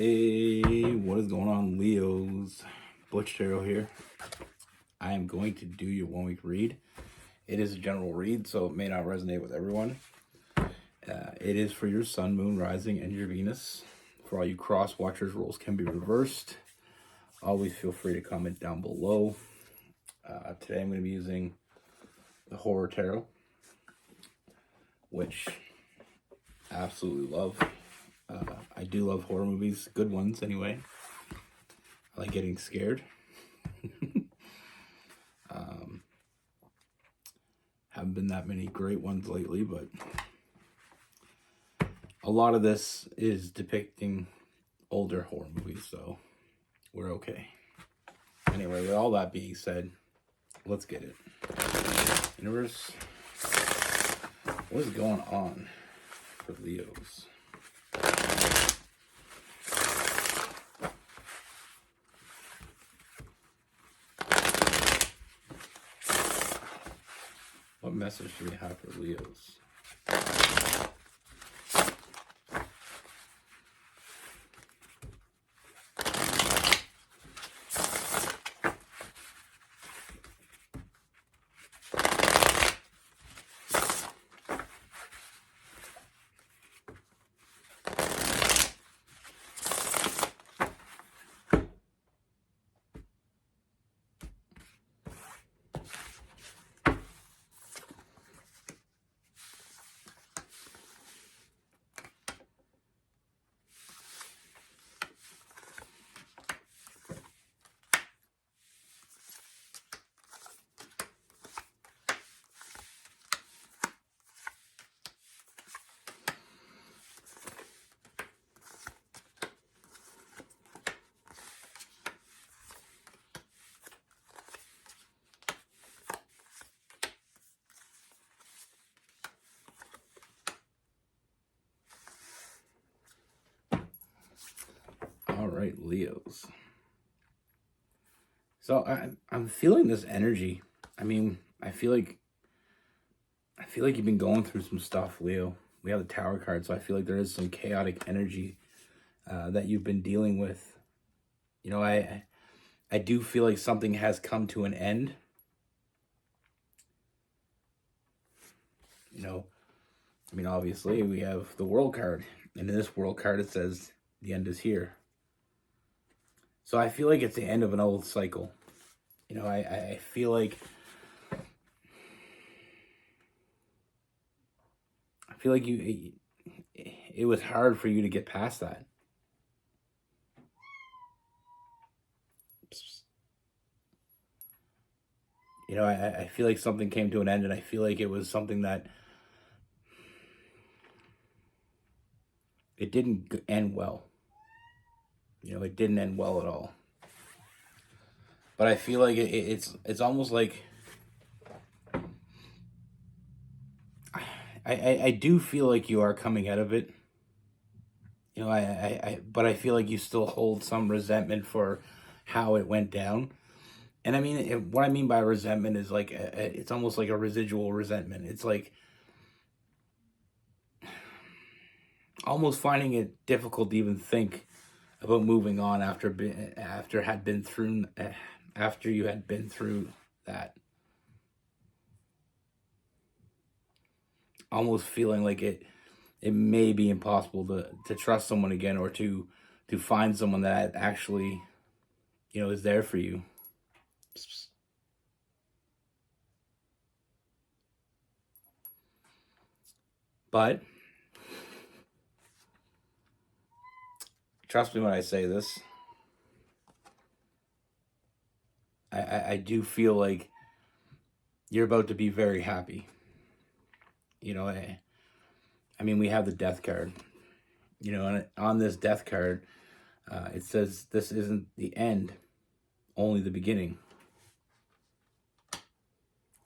Hey, what is going on, Leos? Butch here. I am going to do your 1 week read. It is a general read, so it may not resonate with everyone. It is for your sun, moon, rising, and your Venus. For all you cross watchers, roles can be reversed. Always feel free to comment down below. Today I'm going to be using the Horror Tarot, which I absolutely love. I do love horror movies, good ones anyway. I like getting scared. Haven't been that many great ones lately, but a lot of this is depicting older horror movies, so we're okay. Anyway, with all that being said, let's get it. Universe, what is going on for Leos? What message do we have for Leos? All right, Leos. So I'm feeling this energy. I mean, I feel like you've been going through some stuff, Leo. We have the Tower card, so I feel like there is some chaotic energy that you've been dealing with. You know, I do feel like something has come to an end. You know, I mean, obviously we have the World card, and in this World card it says the end is here. So I feel like it's the end of an old cycle. You know, I feel like it was hard for you to get past that. You know, I feel like something came to an end, and I feel like it was something that it didn't end well. You know, it didn't end well at all. But I feel like it's almost like I do feel like you are coming out of it. You know, but I feel like you still hold some resentment for how it went down. And I mean, what I mean by resentment is like, it's almost like a residual resentment. It's like almost finding it difficult to even think about moving on after you had been through that. Almost feeling like it may be impossible to trust someone again, or to find someone that actually, you know, is there for you. But trust me when I say this, I do feel like you're about to be very happy. You know, I mean, we have the Death card. You know, and on this Death card, it says this isn't the end, only the beginning.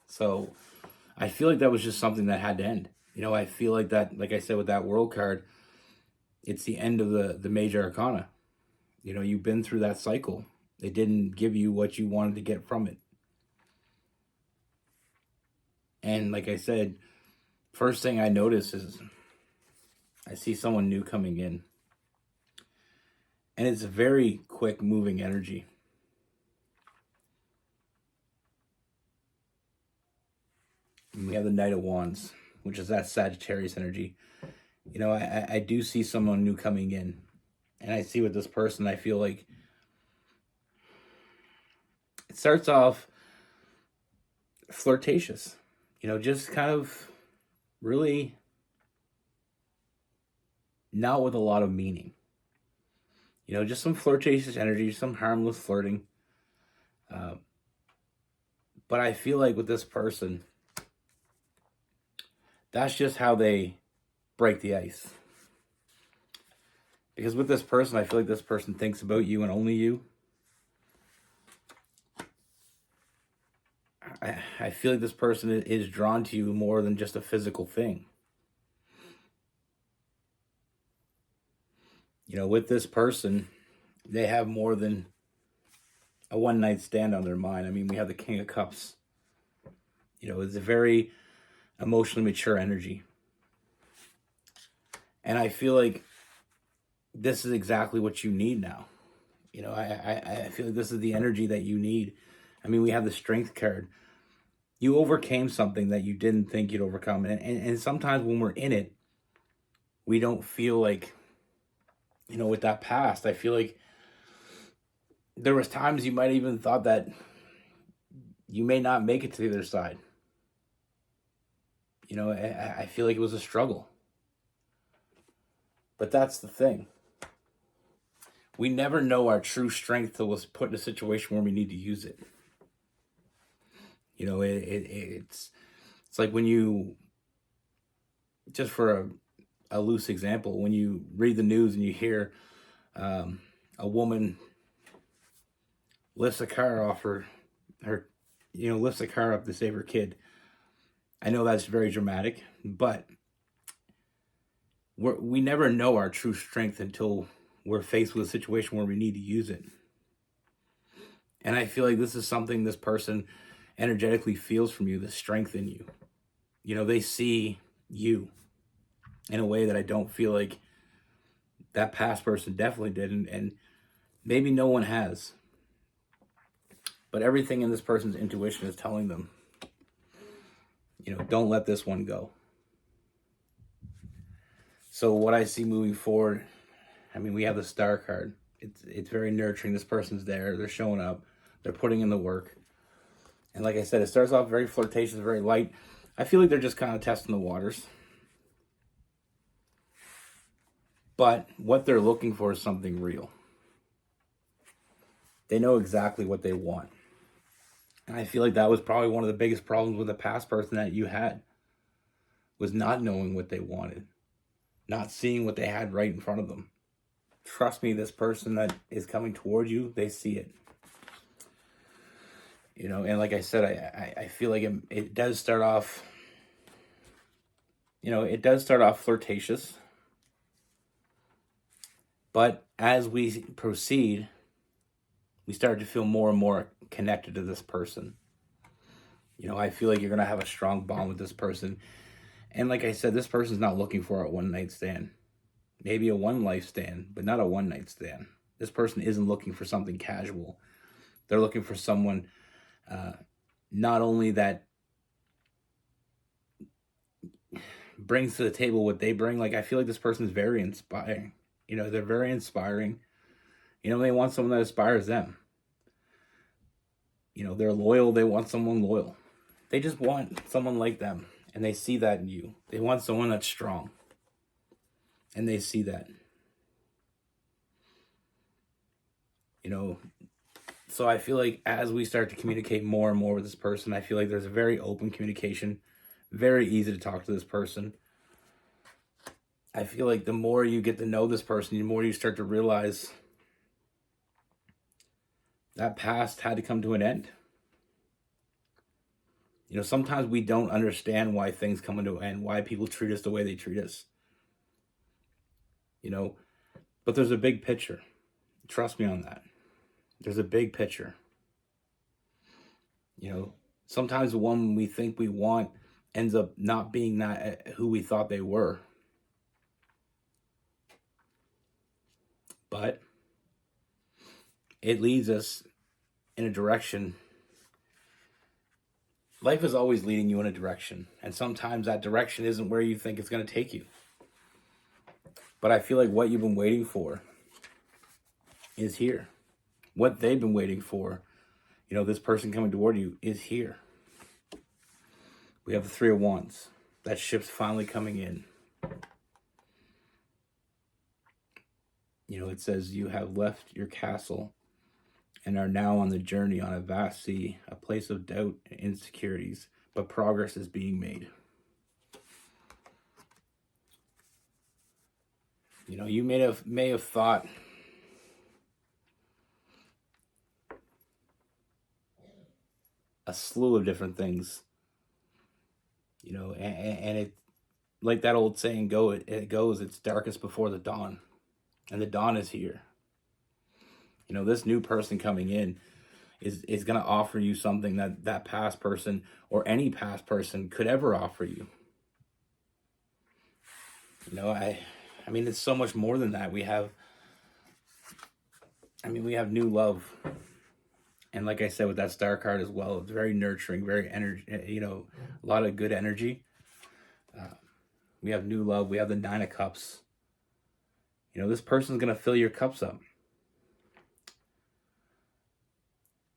So I feel like that was just something that had to end. You know, I feel like that, like I said, with that World card, it's the end of the major arcana. You know, you've been through that cycle. It didn't give you what you wanted to get from it. And like I said, first thing I notice is I see someone new coming in. And it's a very quick moving energy. And we have the Knight of Wands, which is that Sagittarius energy. You know, I do see someone new coming in. And I see with this person, I feel like it starts off flirtatious. You know, just kind of really not with a lot of meaning. You know, just some flirtatious energy, some harmless flirting. But I feel like with this person, that's just how they break the ice. Because with this person, I feel like this person thinks about you and only you. I feel like this person is drawn to you more than just a physical thing. You know, with this person, they have more than a one night stand on their mind. I mean, we have the King of Cups. You know, it's a very emotionally mature energy. And I feel like this is exactly what you need now. You know, I feel like this is the energy that you need. I mean, we have the Strength card. You overcame something that you didn't think you'd overcome. And sometimes when we're in it, we don't feel like, you know, with that past, I feel like there was times you might even thought that you may not make it to the other side. You know, I feel like it was a struggle. But that's the thing. We never know our true strength till we're put in a situation where we need to use it. You know, it's like when you, just for a loose example, when you read the news and you hear a woman lifts a car off her, you know, lifts a car up to save her kid. I know that's very dramatic, but we never know our true strength until we're faced with a situation where we need to use it. And I feel like this is something this person energetically feels from you, the strength in you. You know, they see you in a way that I don't feel like that past person definitely did. And maybe no one has. But everything in this person's intuition is telling them, you know, don't let this one go. So what I see moving forward, I mean, we have the Star card. It's very nurturing. This person's there. They're showing up. They're putting in the work. And like I said, it starts off very flirtatious, very light. I feel like they're just kind of testing the waters. But what they're looking for is something real. They know exactly what they want. And I feel like that was probably one of the biggest problems with the past person that you had, was not knowing what they wanted, not seeing what they had right in front of them. Trust me, this person that is coming towards you, they see it. You know, and like I said, I feel like it does start off, you know, it does start off flirtatious. But as we proceed, we start to feel more and more connected to this person. You know, I feel like you're going to have a strong bond with this person. And like I said, this person's not looking for a one-night stand. Maybe a one-life stand, but not a one-night stand. This person isn't looking for something casual. They're looking for someone not only that brings to the table what they bring. Like, I feel like this person's very inspiring. You know, they're very inspiring. You know, they want someone that inspires them. You know, they're loyal. They want someone loyal. They just want someone like them. And they see that in you. They want someone that's strong. And they see that. You know, so I feel like as we start to communicate more and more with this person, I feel like there's a very open communication. Very easy to talk to this person. I feel like the more you get to know this person, the more you start to realize that past had to come to an end. You know, sometimes we don't understand why things come into an end, why people treat us the way they treat us. You know, but there's a big picture. Trust me on that. There's a big picture. You know, sometimes the one we think we want ends up not being that who we thought they were. But it leads us in a direction. Life is always leading you in a direction, and sometimes that direction isn't where you think it's going to take you. But I feel like what you've been waiting for is here. What they've been waiting for, this person coming toward you, is here. We have the Three of Wands. That ship's finally coming in. It says you have left your castle and are now on the journey on a vast sea, a place of doubt and insecurities, but progress is being made. You may have thought a slew of different things, and it, like that old saying goes, it's darkest before the dawn, and the dawn is here. This new person coming in is going to offer you something that past person or any past person could ever offer you. I mean, it's so much more than that. We have new love. And like I said, with that Star card as well, it's very nurturing, very energy, a lot of good energy. We have new love. We have the Nine of Cups. This person's going to fill your cups up.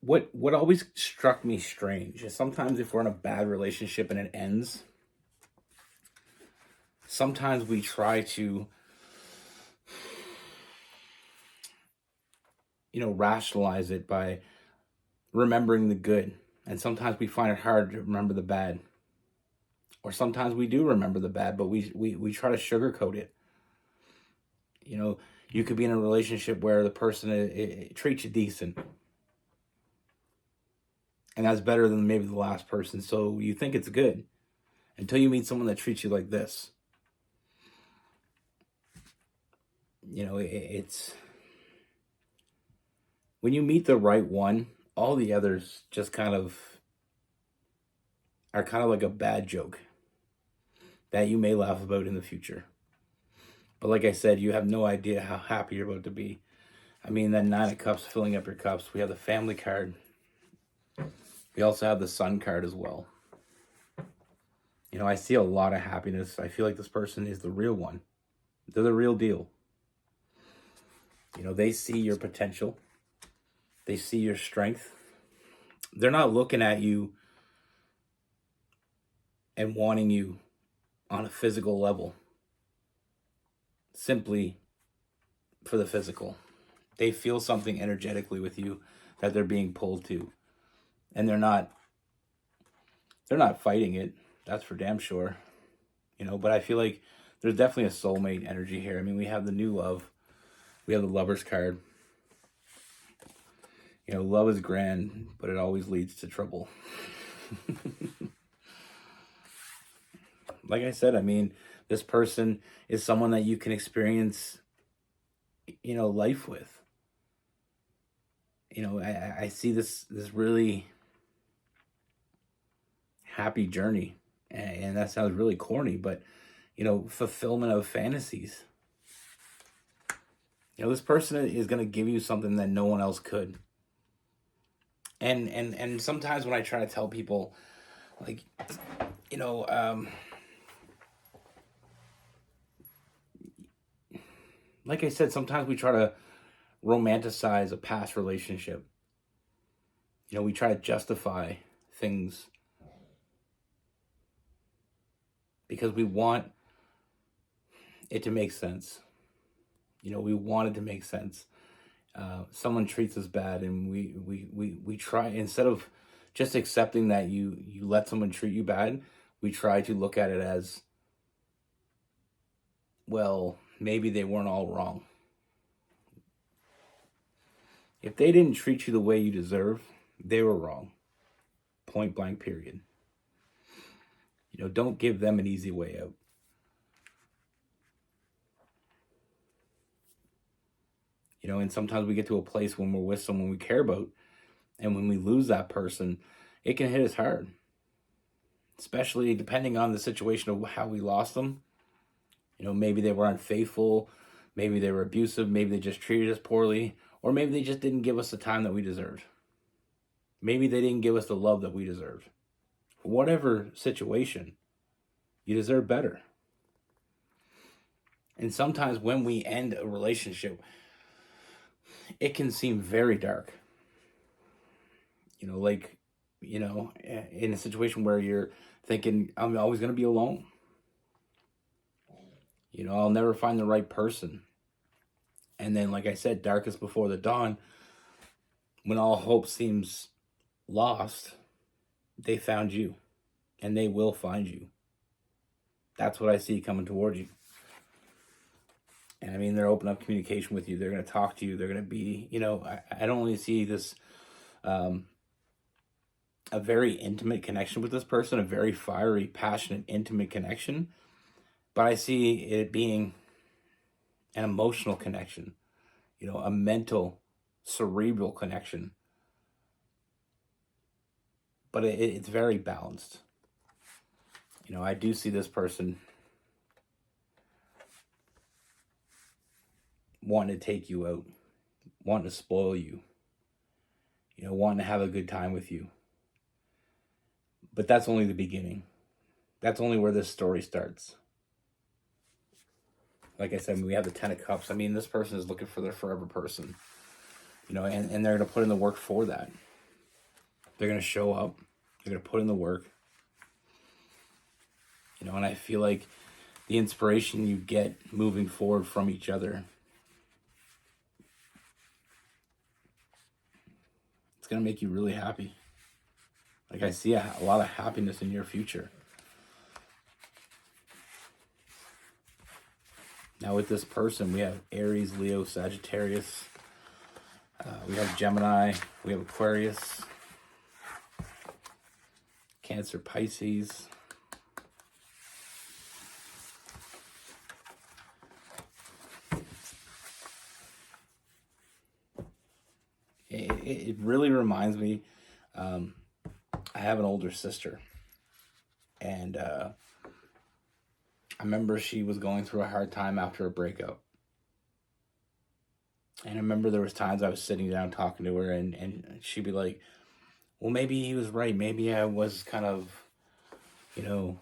What always struck me strange is sometimes if we're in a bad relationship and it ends, sometimes we try to, rationalize it by remembering the good. And sometimes we find it hard to remember the bad. Or sometimes we do remember the bad, but we try to sugarcoat it. You could be in a relationship where the person it treats you decent. And that's better than maybe the last person. So you think it's good until you meet someone that treats you like this. It's when you meet the right one, all the others just are kind of like a bad joke that you may laugh about in the future. But like I said, you have no idea how happy you're about to be. I mean, that Nine of Cups filling up your cups. We have the Family card. We also have the Sun card as well. I see a lot of happiness. I feel like this person is the real one. They're the real deal. They see your potential. They see your strength. They're not looking at you and wanting you on a physical level simply for the physical. They feel something energetically with you that they're being pulled to. And they're not fighting it. That's for damn sure. But I feel like there's definitely a soulmate energy here. I mean, we have the new love. We have the Lovers card. Love is grand, but it always leads to trouble. Like I said, I mean, this person is someone that you can experience, life with. I see this really happy journey. And that sounds really corny, but, fulfillment of fantasies. This person is going to give you something that no one else could. And sometimes when I try to tell people, like, like I said, sometimes we try to romanticize a past relationship. We try to justify things because we want it to make sense. We want it to make sense. Someone treats us bad, and we try, instead of just accepting that you let someone treat you bad, we try to look at it as, well, maybe they weren't all wrong. If they didn't treat you the way you deserve, they were wrong. Point blank, period. Don't give them an easy way out. And sometimes we get to a place when we're with someone we care about, and when we lose that person, it can hit us hard. Especially depending on the situation of how we lost them. Maybe they were unfaithful, maybe they were abusive, maybe they just treated us poorly, Or maybe they just didn't give us the time that we deserved. Maybe they didn't give us the love that we deserved. Whatever situation, you deserve better. And sometimes when we end a relationship, it can seem very dark. Like, in a situation where you're thinking, I'm always going to be alone. I'll never find the right person. And then, like I said, darkest before the dawn, when all hope seems lost, they found you. And they will find you. That's what I see coming towards you. And I mean, they're open up communication with you. They're going to talk to you. They're going to be, I don't really see this, a very intimate connection with this person, a very fiery, passionate, intimate connection. But I see it being an emotional connection, a mental, cerebral connection. But it's very balanced. I do see this person wanting to take you out, wanting to spoil you, wanting to have a good time with you. But that's only the beginning. That's only where this story starts. Like I said, we have the 10 of Cups. I mean, this person is looking for their forever person, and they're going to put in the work for that. They're going to show up. They're going to put in the work. And I feel like the inspiration you get moving forward from each other, it's going to make you really happy. Like, I see a lot of happiness in your future. Now with this person, we have Aries, Leo, Sagittarius. We have Gemini. We have Aquarius. Cancer, Pisces. It really reminds me, I have an older sister, and I remember she was going through a hard time after a breakup. And I remember there was times I was sitting down talking to her, and she'd be like, well, maybe he was right. Maybe I was kind of, too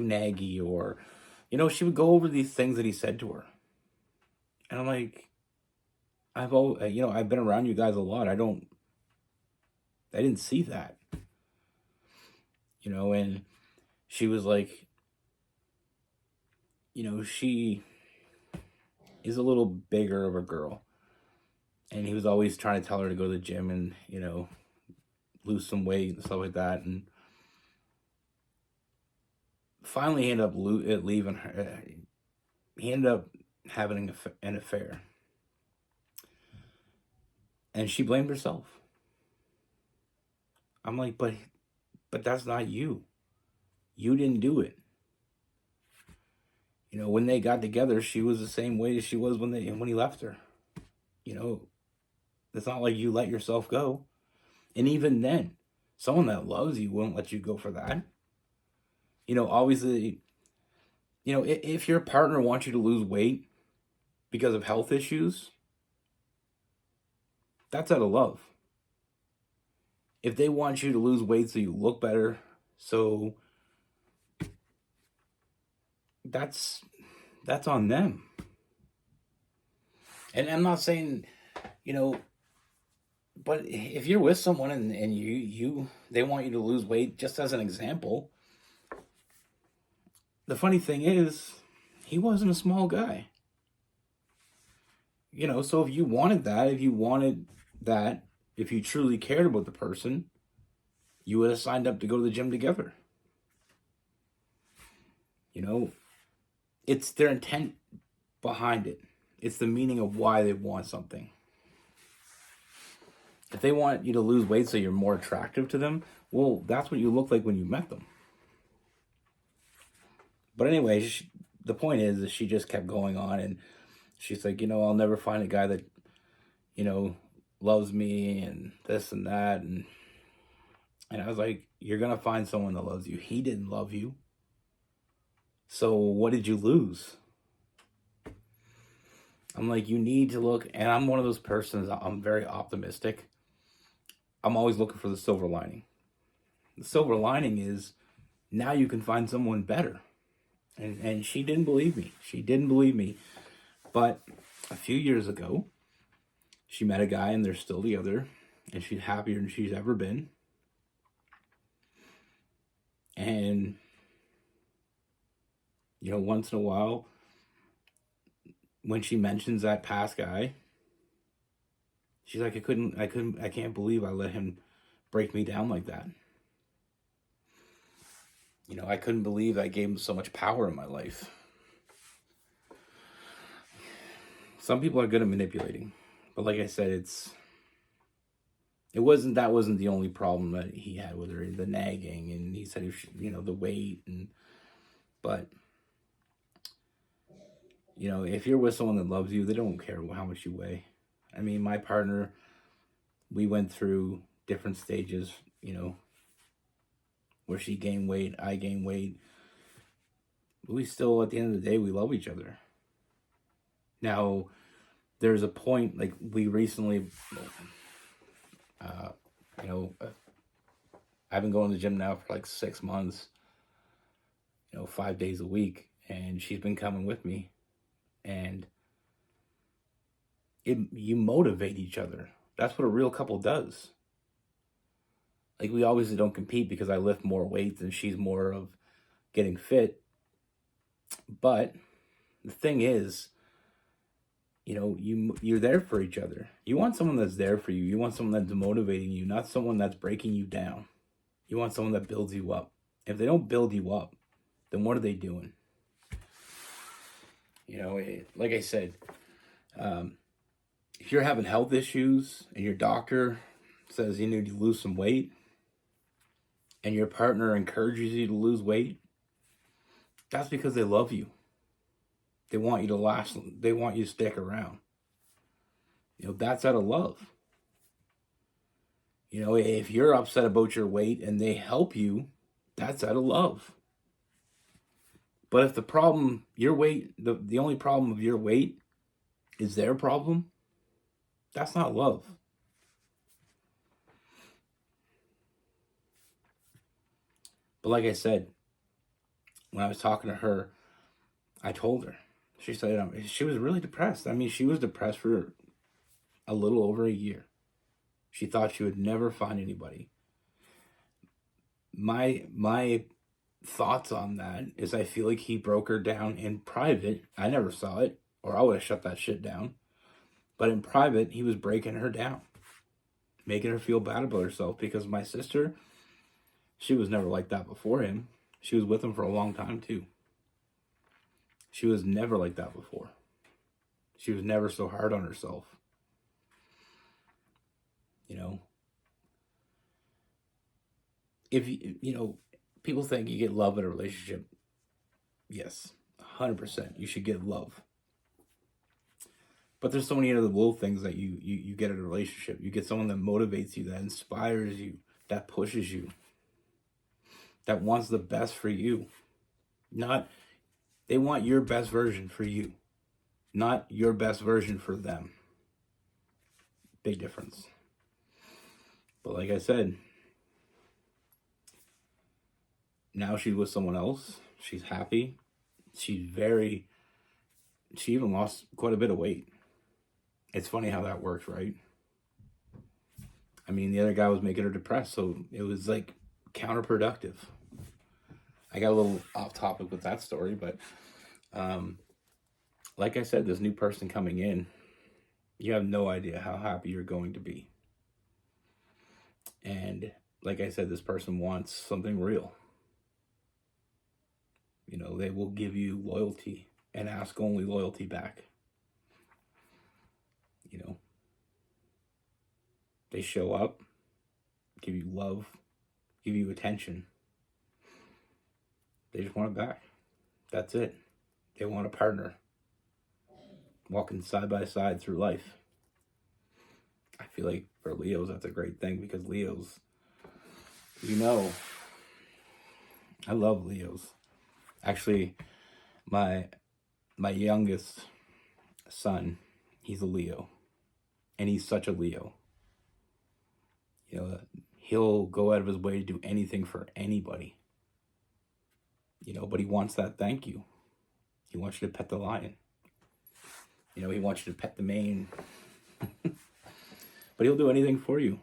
naggy, or, she would go over these things that he said to her. And I'm like, I've been around you guys a lot. I didn't see that. And she was like, she is a little bigger of a girl. And he was always trying to tell her to go to the gym and, lose some weight and stuff like that. And finally he ended up leaving her. He ended up having an affair. And she blamed herself. I'm like, but that's not you. You didn't do it. When they got together, she was the same way as she was when he left her. It's not like you let yourself go. And even then, someone that loves you won't let you go for that. Obviously, if your partner wants you to lose weight because of health issues, that's out of love. If they want you to lose weight so you look better, so that's on them. And I'm not saying, but if you're with someone and they want you to lose weight, just as an example, the funny thing is, he wasn't a small guy. So if you wanted that, if you truly cared about the person, you would have signed up to go to the gym together. It's their intent behind it. It's the meaning of why they want something. If they want you to lose weight so you're more attractive to them, well, that's what you look like when you met them. But anyway, the point is that she just kept going on, and she's like, I'll never find a guy that, loves me and this and that. And I was like, you're going to find someone that loves you. He didn't love you. So what did you lose? I'm like, you need to look, and I'm one of those persons, I'm very optimistic. I'm always looking for the silver lining. The silver lining is now you can find someone better. And she didn't believe me. She didn't believe me. But a few years ago, she met a guy and they're still together. And she's happier than she's ever been. And, you know, once in a while, when she mentions that past guy, she's like, I can't believe I let him break me down like that. You know, I couldn't believe I gave him so much power in my life. Some people are good at manipulating, but like I said, that wasn't the only problem that he had with her, the nagging, and he said, you know, the weight, but you know, if you're with someone that loves you, they don't care how much you weigh. I mean, my partner, we went through different stages, you know, where she gained weight, I gained weight. But we still, at the end of the day, we love each other. Now, there's a point, like we recently, you know, I've been going to the gym now for like 6 months, you know, 5 days a week, and she's been coming with me, and you motivate each other. That's what a real couple does. Like, we obviously don't compete because I lift more weights and she's more of getting fit. But the thing is, you know, you're there for each other. You want someone that's there for you. You want someone that's motivating you, not someone that's breaking you down. You want someone that builds you up. If they don't build you up, then what are they doing? You know, like I said, if you're having health issues and your doctor says you need to lose some weight, and your partner encourages you to lose weight, that's because they love you. They want you to last. They want you to stick around. You know, that's out of love. You know, if you're upset about your weight and they help you, that's out of love. But if the problem, your weight, the only problem of your weight is their problem, that's not love. But like I said, when I was talking to her, I told her. She said she was really depressed. I mean, she was depressed for a little over a year. She thought she would never find anybody. My thoughts on that is I feel like he broke her down in private. I never saw it, or I would have shut that shit down. But in private, he was breaking her down, making her feel bad about herself, because my sister, she was never like that before him. She was with him for a long time too. She was never like that before. She was never so hard on herself. You know, if you know, people think you get love in a relationship. Yes, 100%. You should get love. But there's so many other little things that you get in a relationship. You get someone that motivates you, that inspires you, that pushes you, that wants the best for you. They want your best version for you, not your best version for them. Big difference. But like I said, now she's with someone else. She's happy. She even lost quite a bit of weight. It's funny how that works, right? I mean, the other guy was making her depressed, so it was like counterproductive. I got a little off topic with that story, but like I said, this new person coming in, you have no idea how happy you're going to be. And like I said, this person wants something real. You know, they will give you loyalty and ask only loyalty back. You know, they show up, give you love, give you attention. They just want it back. That's it. They want a partner walking side by side through life. I feel like for Leos, that's a great thing, because Leos, you know, I love Leos. Actually, my youngest son, he's a Leo. And he's such a Leo. You know, he'll go out of his way to do anything for anybody. You know, but he wants that thank you. He wants you to pet the lion. You know, he wants you to pet the mane. But he'll do anything for you.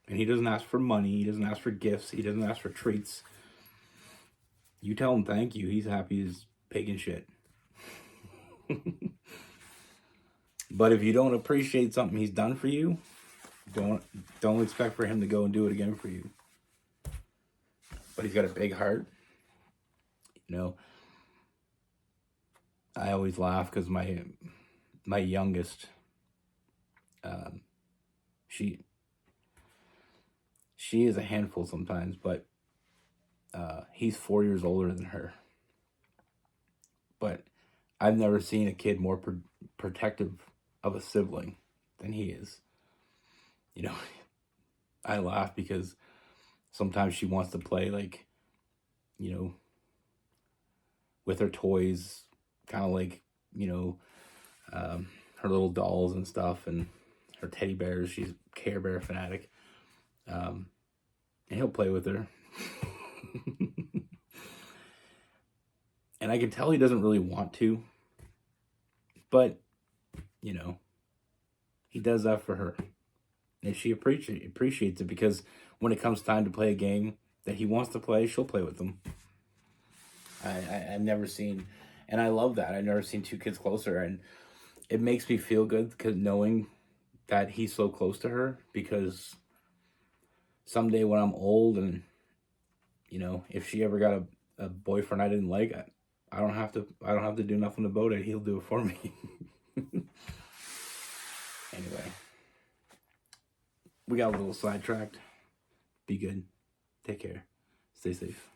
And he doesn't ask for money. He doesn't ask for gifts. He doesn't ask for treats. You tell him thank you. He's happy as pig and shit. But if you don't appreciate something he's done for you, don't expect for him to go and do it again for you. But he's got a big heart. You know, I always laugh because my youngest, she is a handful sometimes, but he's 4 years older than her. But I've never seen a kid more protective of a sibling than he is. You know, I laugh because sometimes she wants to play, like, you know, with her toys, kind of like, you know, her little dolls and stuff, and her teddy bears. She's a Care Bear fanatic. And he'll play with her. And I can tell he doesn't really want to. But, you know, he does that for her. And she appreciates it, because when it comes time to play a game that he wants to play, she'll play with him. I've never seen, and I love that. I've never seen two kids closer, and it makes me feel good because knowing that he's so close to her, because someday when I'm old and, you know, if she ever got a boyfriend I didn't like, I don't have to do nothing about it. He'll do it for me. Anyway, we got a little sidetracked. Be good. Take care. Stay safe.